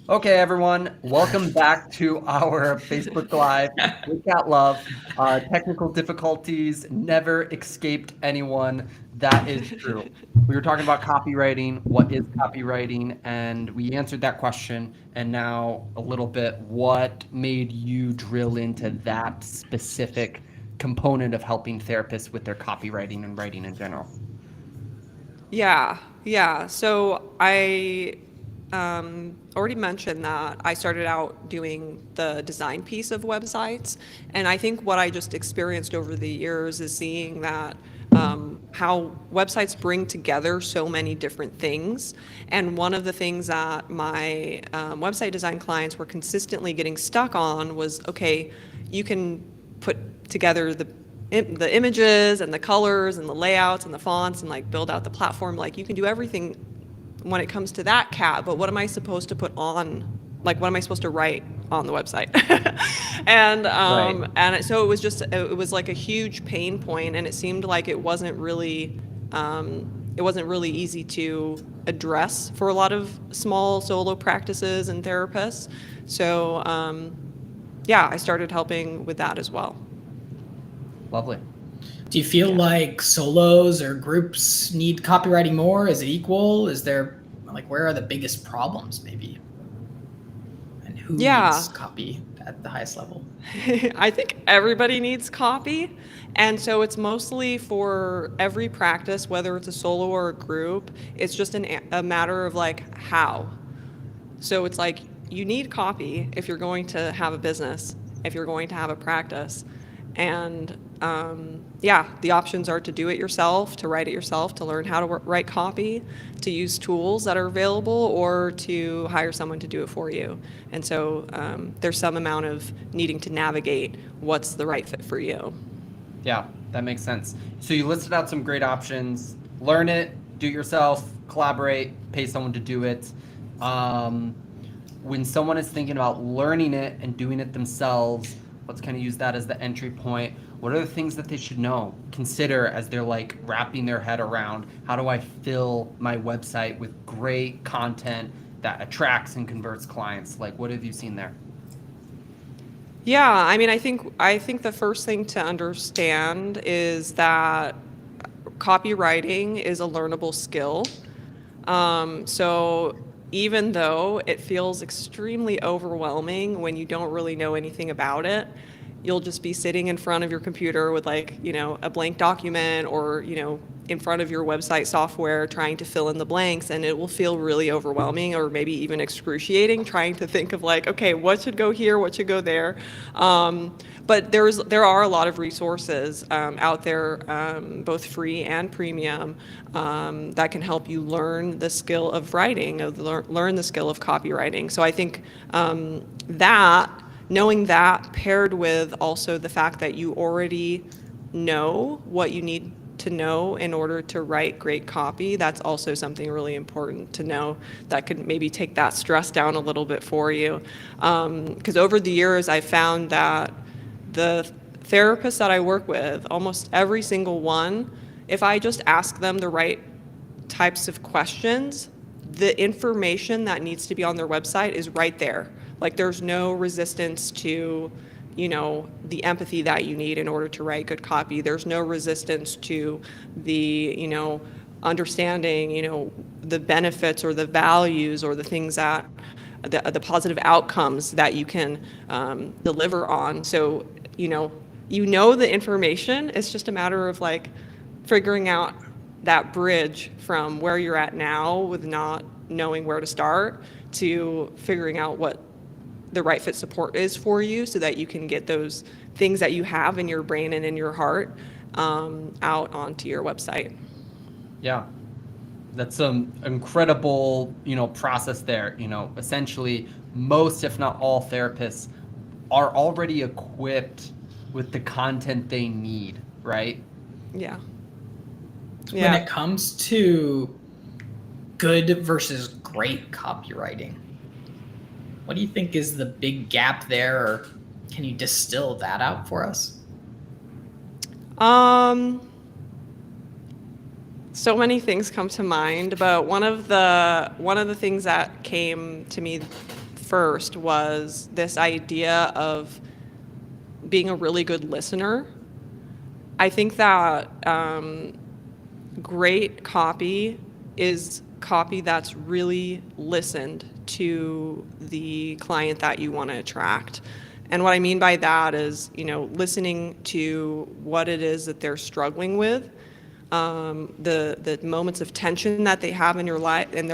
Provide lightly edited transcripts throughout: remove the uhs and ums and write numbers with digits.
Okay, everyone, welcome back to our Facebook Live with Cat Love. Technical difficulties never escaped anyone. That is true. We were talking about copywriting. What is copywriting? And we answered that question. And now a little bit, what made you drill into that specific component of helping therapists with their copywriting and writing in general? Yeah. So I already mentioned that I started out doing the design piece of websites. And I think what I just experienced over the years is seeing that how websites bring together so many different things. And one of the things that my website design clients were consistently getting stuck on was, okay, you can put together the images and the colors and the layouts and the fonts and like build out the platform. Like you can do everything when it comes to that cat, but what am I supposed to put on? Like, what am I supposed to write on the website? Right. And so it was like a huge pain point, and it seemed like it wasn't really easy to address for a lot of small solo practices and therapists. So yeah, I started helping with that as well. Lovely. Do you feel Yeah. like solos or groups need copywriting more? Is it equal? Is there, like, where are the biggest problems, maybe? And who Yeah. needs copy at the highest level? I think everybody needs copy. And so it's mostly for every practice, whether it's a solo or a group, it's just a matter of like how. So it's like you need copy if you're going to have a business, if you're going to have a practice. And yeah, the options are to do it yourself, to write it yourself, to learn how to write copy, to use tools that are available, or to hire someone to do it for you. And so there's some amount of needing to navigate what's the right fit for you. Yeah, that makes sense. So you listed out some great options. Learn it, do it yourself, collaborate, pay someone to do it. Um, when someone is thinking about learning it and doing it themselves, let's kind of use that as the entry point. What are the things that they should know, consider as they're like wrapping their head around how do I fill my website with great content that attracts and converts clients? Like, what have you seen there? Yeah, I mean, I think the first thing to understand is that copywriting is a learnable skill. So even though it feels extremely overwhelming when you don't really know anything about it, you'll just be sitting in front of your computer with like, a blank document or, in front of your website software trying to fill in the blanks, and it will feel really overwhelming or maybe even excruciating trying to think of like, okay, what should go here, what should go there. But there are a lot of resources out there, both free and premium, that can help you learn the skill of writing, learn the skill of copywriting. So I think that knowing that paired with also the fact that you already know what you need to know in order to write great copy, that's also something really important to know that could maybe take that stress down a little bit for you. Because over the years, I found that the therapists that I work with, almost every single one, if I just ask them the right types of questions, the information that needs to be on their website is right there. Like there's no resistance to, the empathy that you need in order to write good copy. There's no resistance to the, understanding, the benefits or the values or the things that the positive outcomes that you can deliver on. So, the information. It's just a matter of like figuring out that bridge from where you're at now with not knowing where to start to figuring out what the right fit support is for you so that you can get those things that you have in your brain and in your heart out onto your website. Yeah, that's some incredible, process there. Essentially, most, if not all, therapists are already equipped with the content they need, right? Yeah. When Yeah. it comes to good versus great copywriting, what do you think is the big gap there, or can you distill that out for us? Um, so many things come to mind, but one of the things that came to me first was this idea of being a really good listener. I think that great copy is copy that's really listened to the client that you want to attract. And what I mean by that is, listening to what it is that they're struggling with, the moments of tension that they have in their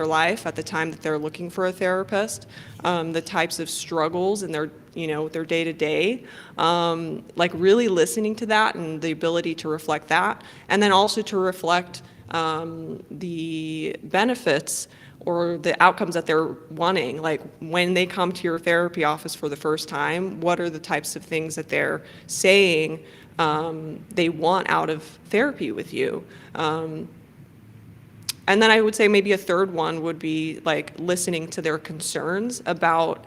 life at the time that they're looking for a therapist, the types of struggles in their day to day, like really listening to that and the ability to reflect that, and then also to reflect the benefits or the outcomes that they're wanting. Like when they come to your therapy office for the first time, what are the types of things that they're saying they want out of therapy with you? And then I would say maybe a third one would be like listening to their concerns about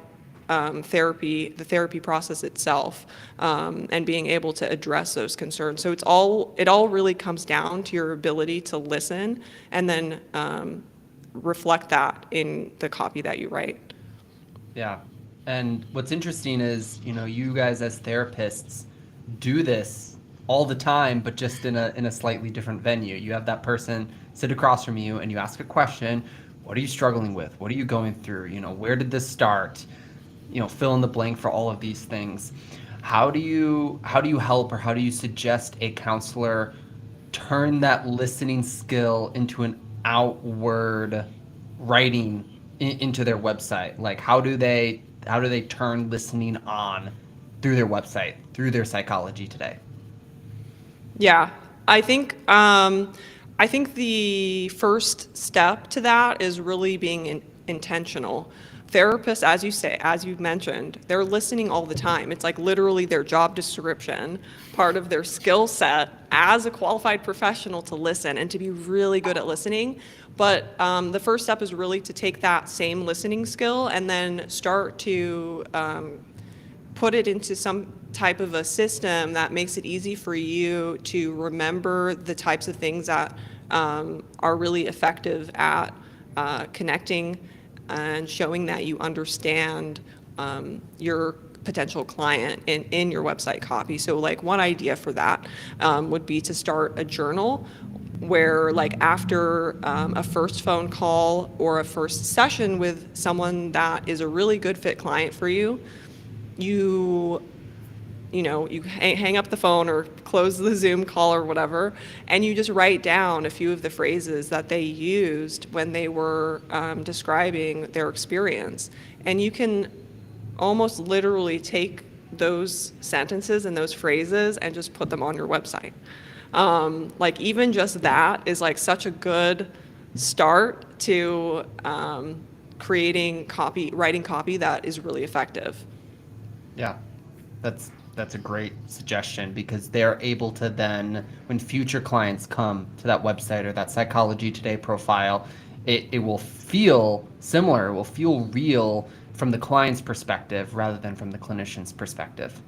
therapy, the therapy process itself, and being able to address those concerns. So it all really comes down to your ability to listen and then reflect that in the copy that you write. Yeah. And what's interesting is, you guys as therapists do this all the time, but just in a slightly different venue. You have that person sit across from you and you ask a question. What are you struggling with? What are you going through? Where did this start? Fill in the blank for all of these things. How do you help, or how do you suggest a counselor turn that listening skill into an outward writing into their website? Like how do they turn listening on through their website, through their Psychology Today? Yeah, I think the first step to that is really being intentional. Therapists, as you've mentioned, they're listening all the time. It's like literally their job description, part of their skill set as a qualified professional to listen and to be really good at listening. But the first step is really to take that same listening skill and then start to put it into some type of a system that makes it easy for you to remember the types of things that are really effective at connecting and showing that you understand your potential client in your website copy. So like one idea for that would be to start a journal where like after a first phone call or a first session with someone that is a really good fit client for you, you hang up the phone or close the Zoom call or whatever, and you just write down a few of the phrases that they used when they were describing their experience. And you can almost literally take those sentences and those phrases and just put them on your website. Like even just that is like such a good start to writing copy that is really effective. Yeah, that's a great suggestion, because they're able to then, when future clients come to that website or that Psychology Today profile, it will feel similar, it will feel real from the client's perspective rather than from the clinician's perspective.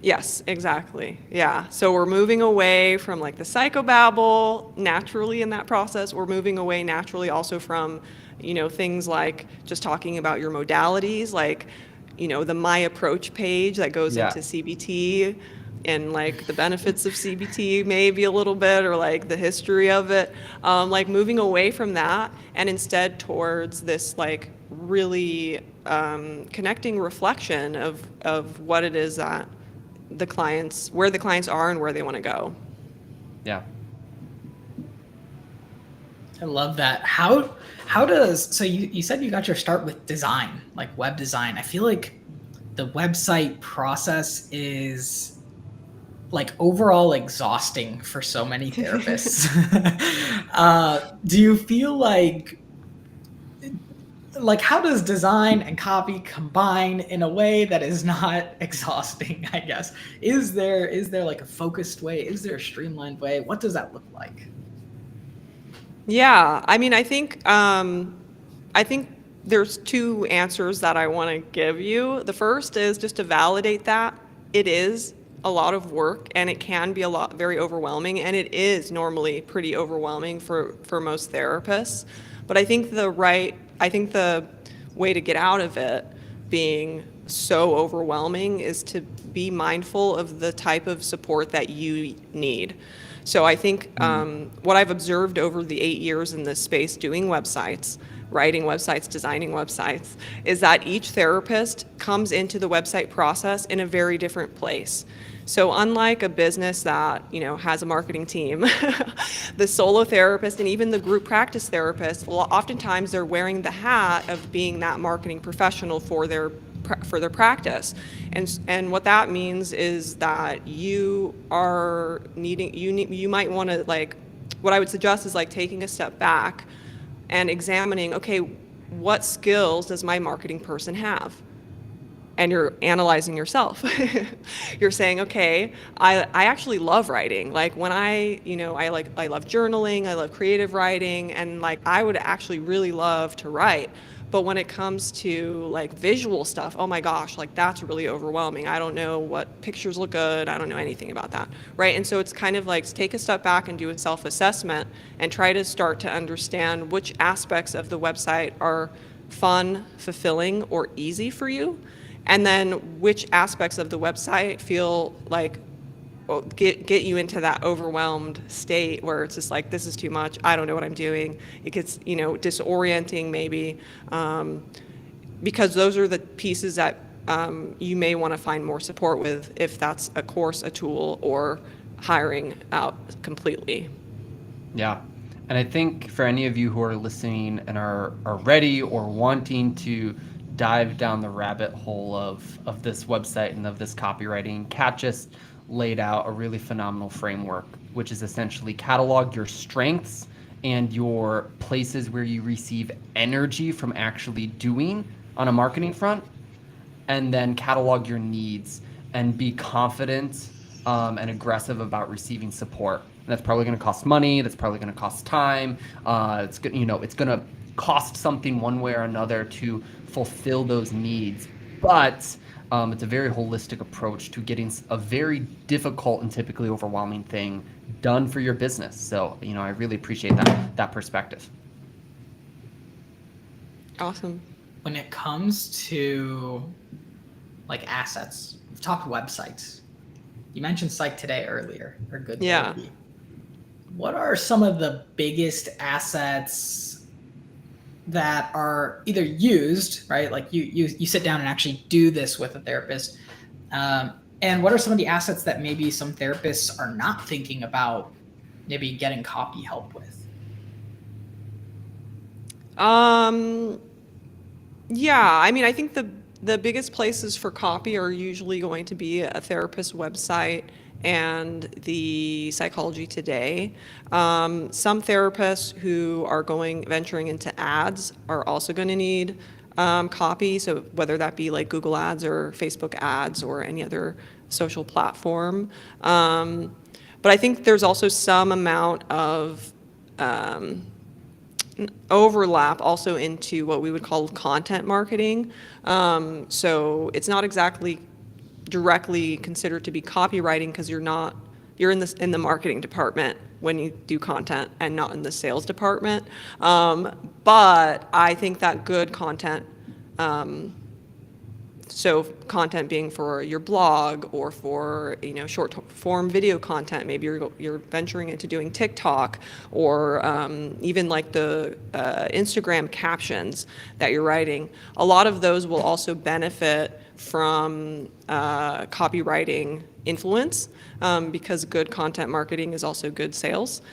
Yes, exactly. Yeah. So we're moving away from like the psychobabble naturally in that process. We're moving away naturally also from, things like just talking about your modalities, like, the My Approach page that goes into CBT and like the benefits of CBT maybe a little bit, or like the history of it, like moving away from that and instead towards this like really connecting reflection of what it is that where the clients are and where they want to go. Yeah. I love that. So you said you got your start with design, like web design. I feel like the website process is like overall exhausting for so many therapists. Do you feel like how does design and copy combine in a way that is not exhausting, I guess? Is there like a focused way? Is there a streamlined way? What does that look like? Yeah, I mean, I think there's two answers that I want to give you. The first is just to validate that it is a lot of work and it can be very overwhelming, and it is normally pretty overwhelming for most therapists. But I think the way to get out of it being so overwhelming is to be mindful of the type of support that you need. So I think what I've observed over the 8 years in this space doing websites, writing websites, designing websites, is that each therapist comes into the website process in a very different place. So unlike a business that, has a marketing team, the solo therapist and even the group practice therapist, well, oftentimes they're wearing the hat of being that marketing professional for their practice. And what that means is that you might want to, like, what I would suggest is like taking a step back and examining, okay, what skills does my marketing person have? And you're analyzing yourself. You're saying, okay, I actually love writing. Like when I love journaling, I love creative writing, and like I would actually really love to write. But when it comes to like visual stuff, oh my gosh, like that's really overwhelming. I don't know what pictures look good. I don't know anything about that, right? And so it's kind of like take a step back and do a self-assessment and try to start to understand which aspects of the website are fun, fulfilling, or easy for you. And then which aspects of the website feel like get you into that overwhelmed state where it's just like, this is too much. I don't know what I'm doing. It gets, disorienting maybe, because those are the pieces that you may want to find more support with if that's a course, a tool, or hiring out completely. Yeah. And I think for any of you who are listening and are ready or wanting to dive down the rabbit hole of this website and of this copywriting, Kat just laid out a really phenomenal framework, which is essentially catalog your strengths and your places where you receive energy from actually doing on a marketing front, and then catalog your needs and be confident and aggressive about receiving support. And that's probably going to cost money. That's probably going to cost time. It's going to cost something one way or another to fulfill those needs. But it's a very holistic approach to getting a very difficult and typically overwhelming thing done for your business. So, I really appreciate that perspective. Awesome. When it comes to like assets, we've talked websites. You mentioned Site Today earlier, or Good Yeah. Therapy. What are some of the biggest assets that are either used, right? Like you sit down and actually do this with a therapist. And what are some of the assets that maybe some therapists are not thinking about maybe getting copy help with? Yeah, I mean, I think the biggest places for copy are usually going to be a therapist website and the Psychology Today. Some therapists who are venturing into ads are also going to need copy. So whether that be like Google Ads or Facebook Ads or any other social platform. But I think there's also some amount of overlap also into what we would call content marketing. So it's not exactly directly considered to be copywriting because you're in the marketing department when you do content and not in the sales department. But I think that good content, so content being for your blog or for short form video content, maybe you're venturing into doing TikTok or even like the Instagram captions that you're writing. A lot of those will also benefit from copywriting influence because good content marketing is also good sales.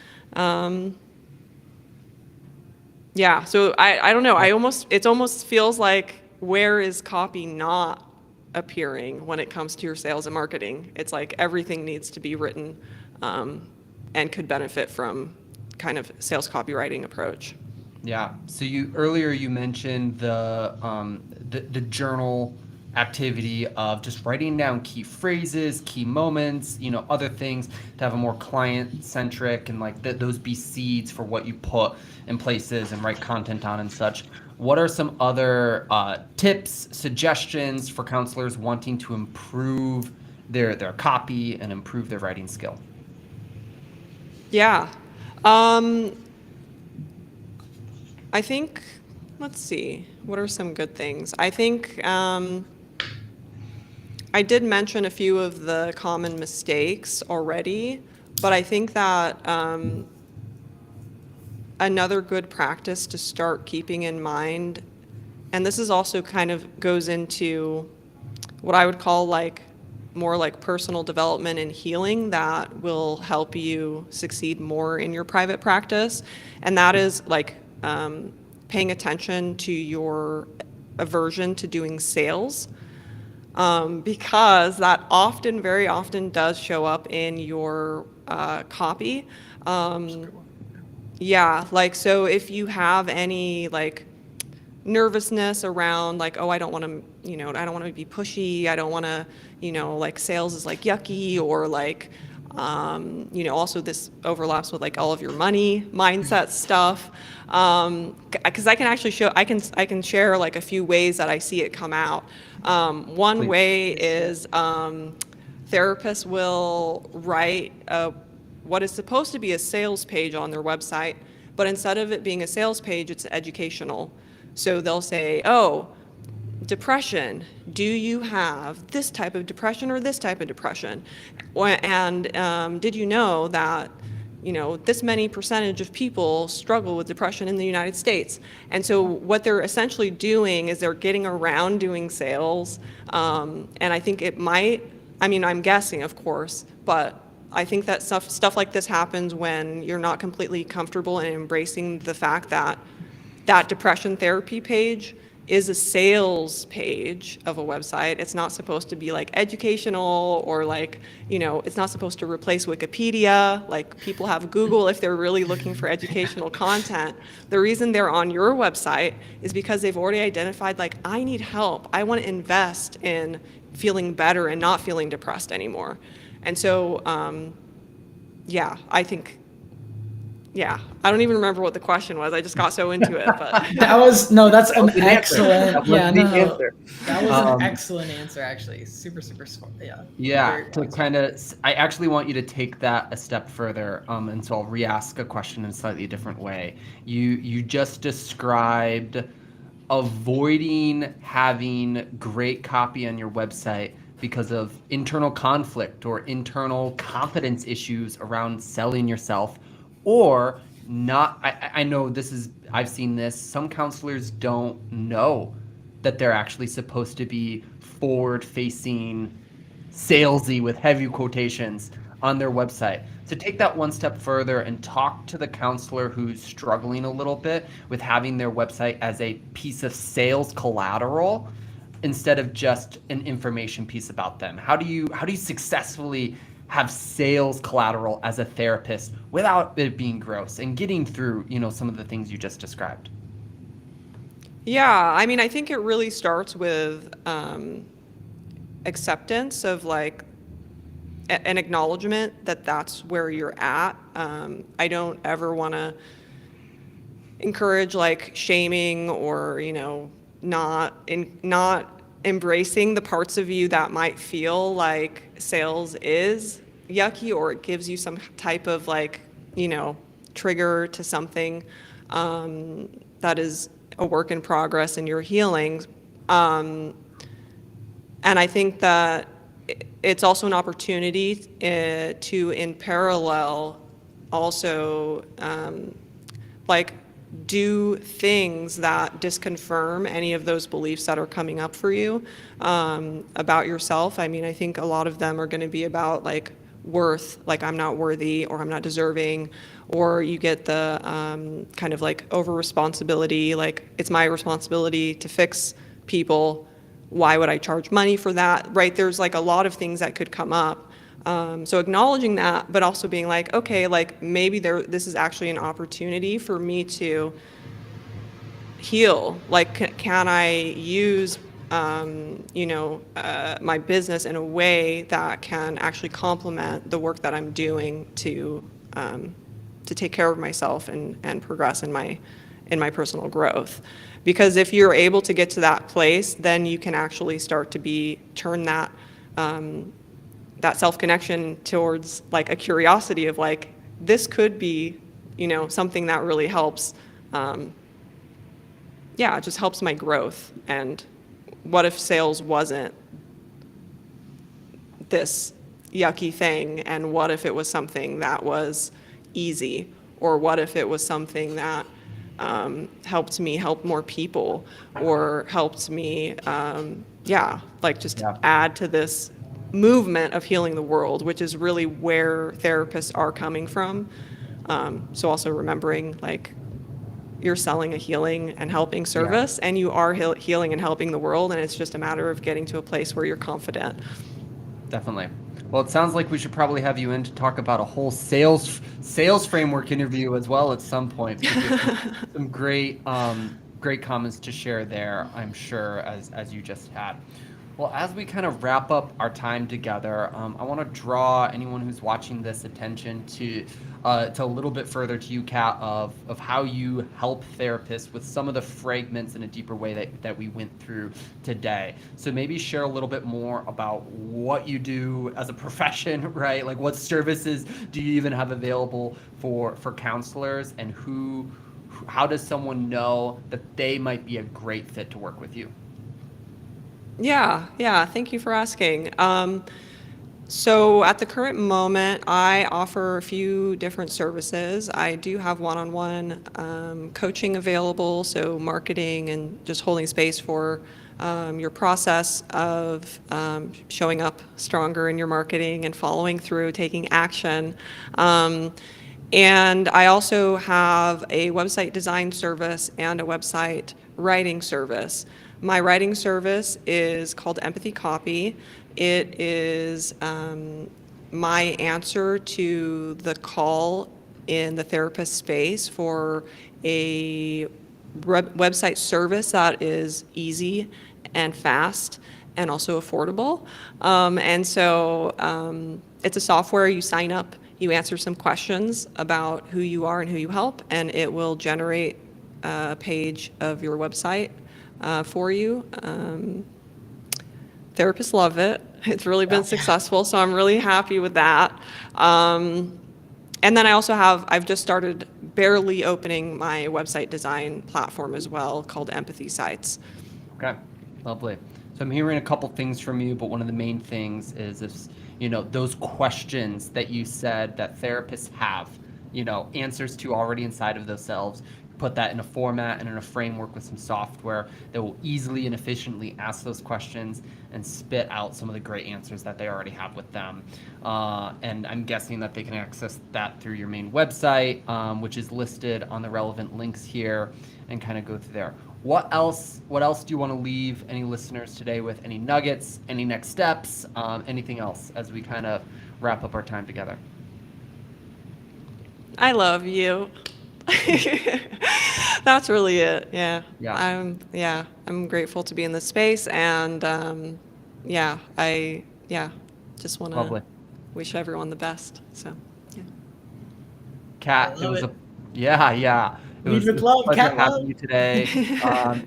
Yeah, so I don't know. It almost feels like, where is copy not appearing when it comes to your sales and marketing? It's like everything needs to be written and could benefit from kind of sales copywriting approach. Yeah. So earlier you mentioned the journal activity of just writing down key phrases, key moments, other things to have a more client-centric and like those be seeds for what you put in places and write content on and such. What are some other tips, suggestions for counselors wanting to improve their copy and improve their writing skill? Yeah. I think let's see. What are some good things? I think I did mention a few of the common mistakes already, but I think that another good practice to start keeping in mind, and this is also kind of goes into what I would call like more like personal development and healing that will help you succeed more in your private practice. And that is like paying attention to your aversion to doing sales, because that often, very often does show up in your copy. Yeah, like, so if you have any like nervousness around like, oh, I don't want to, I don't want to be pushy. I don't want to, like sales is like yucky, or like, also this overlaps with like all of your money mindset stuff. Because I can actually I can share like a few ways that I see it come out. One Please. way is therapists will write what is supposed to be a sales page on their website, but instead of it being a sales page, it's educational. So they'll say, oh, depression, do you have this type of depression or this type of depression? And did you know that, this many percentage of people struggle with depression in the United States? And so what they're essentially doing is they're getting around doing sales. And I think it might, I'm guessing, of course, but I think that stuff like this happens when you're not completely comfortable in embracing the fact that that depression therapy page is a sales page of a website. It's not supposed to be like educational, or like, it's not supposed to replace Wikipedia. Like, people have Google if they're really looking for educational content. The reason they're on your website is because they've already identified, like, I need help. I want to invest in feeling better and not feeling depressed anymore. And so, yeah, I think, yeah, I don't even remember what the question was. I just got so into it. But that's an the answer. excellent, That was yeah, the no, answer. that was an excellent answer, actually. Super smart, yeah. Yeah, Very to wise. kind of, I actually want you to take that a step further, and so I'll re-ask a question in a slightly different way. You just described avoiding having great copy on your website because of internal conflict or internal confidence issues around selling yourself, or not. I know I've seen this. Some counselors don't know that they're actually supposed to be forward-facing, salesy with heavy quotations on their website. So take that one step further and talk to the counselor who's struggling a little bit with having their website as a piece of sales collateral instead of just an information piece about them. How do you successfully have sales collateral as a therapist without it being gross and getting through, some of the things you just described? yeah, I think it really starts with acceptance of like an acknowledgement that that's where you're at. I don't ever want to encourage like shaming or, not embracing the parts of you that might feel like sales is yucky, or it gives you some type of like, trigger to something that is a work in progress in your healing. And I think that it's also an opportunity to, in parallel, also like do things that disconfirm any of those beliefs that are coming up for you about yourself. I think a lot of them are going to be about like worth, like I'm not worthy or I'm not deserving, or you get the kind of like over responsibility, like it's my responsibility to fix people. Why would I charge money for that? Right? There's like a lot of things that could come up. So acknowledging that, but also being like, okay, like maybe this is actually an opportunity for me to heal. Like, can I use, my business in a way that can actually complement the work that I'm doing to take care of myself and progress in my personal growth. Because if you're able to get to that place, then you can actually start to turn that that self-connection towards like a curiosity of like, this could be, something that really helps. yeah, it just helps my growth. And what if sales wasn't this yucky thing? And what if it was something that was easy? Or what if it was something that helped me help more people, or helped me, just Yeah. add to this movement of healing the world, which is really where therapists are coming from. So also remembering, like, you're selling a healing and helping service, and you are healing and helping the world, and it's just a matter of getting to a place where you're confident. Definitely. Well, it sounds like we should probably have you in to talk about a whole sales framework interview as well at some point. Because you have some great comments to share there, I'm sure, as you just had. Well, as we kind of wrap up our time together, I want to draw anyone who's watching this attention to a little bit further to you, Kat, of how you help therapists with some of the fragments in a deeper way that we went through today. So maybe share a little bit more about what you do as a profession, right? Like, what services do you even have available for counselors, and how does someone know that they might be a great fit to work with you? Yeah. Thank you for asking. So at the current moment, I offer a few different services. I do have one-on-one coaching available, so marketing and just holding space for your process of showing up stronger in your marketing and following through, taking action. And I also have a website design service and a website writing service. My writing service is called Empathy Copy. It is my answer to the call in the therapist space for a website service that is easy and fast and also affordable. It's a software. You sign up, you answer some questions about who you are and who you help, and it will generate a page of your website for you. Therapists love it. It's really been successful, so I'm really happy with that. And then I've just started barely opening my website design platform as well, called Empathy Sites. Okay, lovely. So I'm hearing a couple things from you, but one of the main things is those questions that you said that therapists have, answers to already inside of themselves. Put that in a format and in a framework with some software that will easily and efficiently ask those questions and spit out some of the great answers that they already have with them. And I'm guessing that they can access that through your main website, which is listed on the relevant links here, and kind of go through there. What else do you want to leave any listeners today with? Any nuggets, any next steps, anything else as we kind of wrap up our time together? I love you. That's really it. Yeah. I'm grateful to be in this space, and I just want to wish everyone the best. So, yeah. Kat, it was It was a pleasure having you today.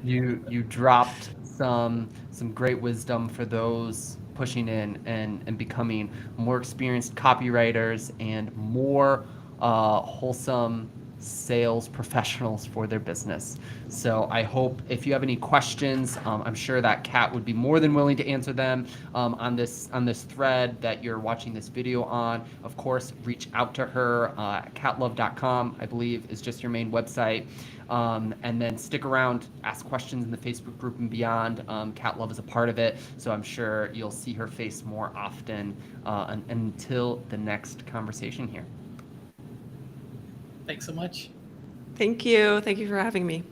You dropped some great wisdom for those pushing in and becoming more experienced copywriters and more wholesome sales professionals for their business. So I hope if you have any questions, I'm sure that Kat would be more than willing to answer them on this thread that you're watching this video on. Of course, reach out to her. Katlove.com, I believe, is just your main website. And then stick around, ask questions in the Facebook group and beyond. Kat Love is a part of it, so I'm sure you'll see her face more often until the next conversation here. Thanks so much. Thank you. Thank you for having me.